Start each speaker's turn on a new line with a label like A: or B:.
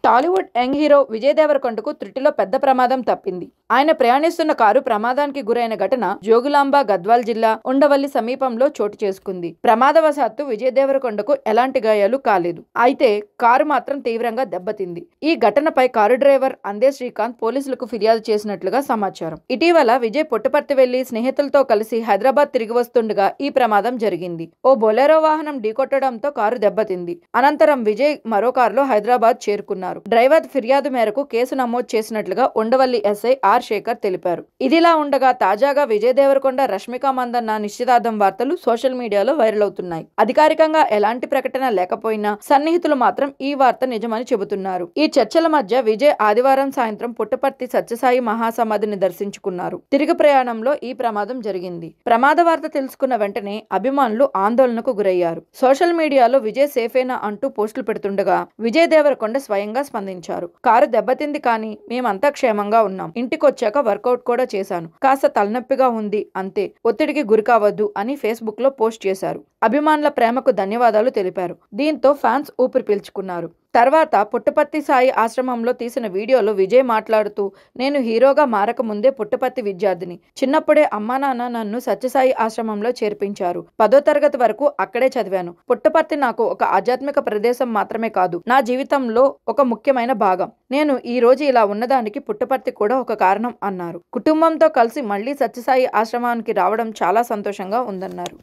A: Tollywood young hero Vijay దేవరకొండకు త్రుటిలో పెద్ద ప్రమాదం తప్పింది. ఆయన ప్రయాణిస్తున్న కారు ప్రమాదానికి గురైన ఘటన జోగులాంబ గద్వాల్ జిల్లా ఉండవల్లి సమీపంలో చోటు చేసుకుంది. ప్రమాదవశాత్తు విజయ్ దేవరకొండకు ఎలాంటి గాయాలు కాలేదు. అయితే కారు మాత్రం తీవ్రంగా దెబ్బతింది. ఈ ఘటనపై కారు డ్రైవర్ అందే శ్రీకాంత్ పోలీసులకు ఫిర్యాదు చేసినట్లుగా సమాచారం. ఇటీవల విజయ్ పుట్టపర్తి వెళ్లి స్నేహితులతో కలిసి హైదరాబాద్ తిరిగి వస్తుండగా ఈ ప్రమాదం జరిగింది. ఓ బొలెరో వాహనం ఢీకొట్టడంతో కారు దెబ్బతింది. అనంతరం విజయ్ మరో కారులో హైదరాబాద్ చేరుకున్నారు. డ్రైవర్ ఫిర్యాదు మేరకు కేసు నమోదు చేసినట్లుగా ఉండవల్లి ఎస్ఐ ఆర్ శేఖర్ తెలిపారు. ఇదిలా ఉండగా తాజాగా విజయ్ దేవరకొండ రష్మిక మందన్న నిశ్చితార్థం వార్తలు సోషల్ మీడియాలో వైరల్ అవుతున్నాయి. అధికారికంగా ఎలాంటి ప్రకటన లేకపోయినా సన్నిహితులు మాత్రం ఈ వార్త నిజమని చెబుతున్నారు. ఈ చర్చల మధ్య విజయ్ ఆదివారం సాయంత్రం పుట్టపర్తి సత్యసాయి మహాసమాధిని దర్శించుకున్నారు. తిరిగి ప్రయాణంలో ఈ ప్రమాదం జరిగింది. ప్రమాద వార్త తెలుసుకున్న వెంటనే అభిమానులు ఆందోళనకు గురయ్యారు. సోషల్ మీడియాలో విజయ్ సేఫేనా అంటూ పోస్టులు పెడుతుండగా విజయ్ దేవరకొండ స్వయంగా స్పందించారు. కారు దెబ్బతింది కానీ మేమంతా క్షేమంగా ఉన్నాం. ఇంటికొచ్చాక వర్కౌట్ కూడా చేశాను. కాస్త తలనొప్పిగా ఉంది అంతే. ఒత్తిడికి గురికావద్దు అని ఫేస్బుక్ లో పోస్ట్ చేశారు. అభిమానుల ప్రేమకు ధన్యవాదాలు తెలిపారు. దీంతో ఫ్యాన్స్ ఊపిరి పీల్చుకున్నారు. తర్వాత పుట్టపర్తి సాయి ఆశ్రమంలో తీసిన వీడియోలో విజయ్ మాట్లాడుతూ, నేను హీరోగా మారక ముందే పుట్టపర్తి విద్యార్థిని. చిన్నప్పుడే అమ్మా నాన్న నన్ను సత్యసాయి ఆశ్రమంలో చేర్పించారు. 10వ తరగతి వరకు అక్కడే చదివాను. పుట్టపర్తి నాకు ఒక ఆధ్యాత్మిక ప్రదేశం మాత్రమే కాదు, నా జీవితంలో ఒక ముఖ్యమైన భాగం. నేను ఈ రోజు ఇలా ఉన్నదానికి పుట్టపర్తి కూడా ఒక కారణం అన్నారు. కుటుంబంతో కలిసి మళ్లీ సత్యసాయి ఆశ్రమానికి రావడం చాలా సంతోషంగా ఉందన్నారు.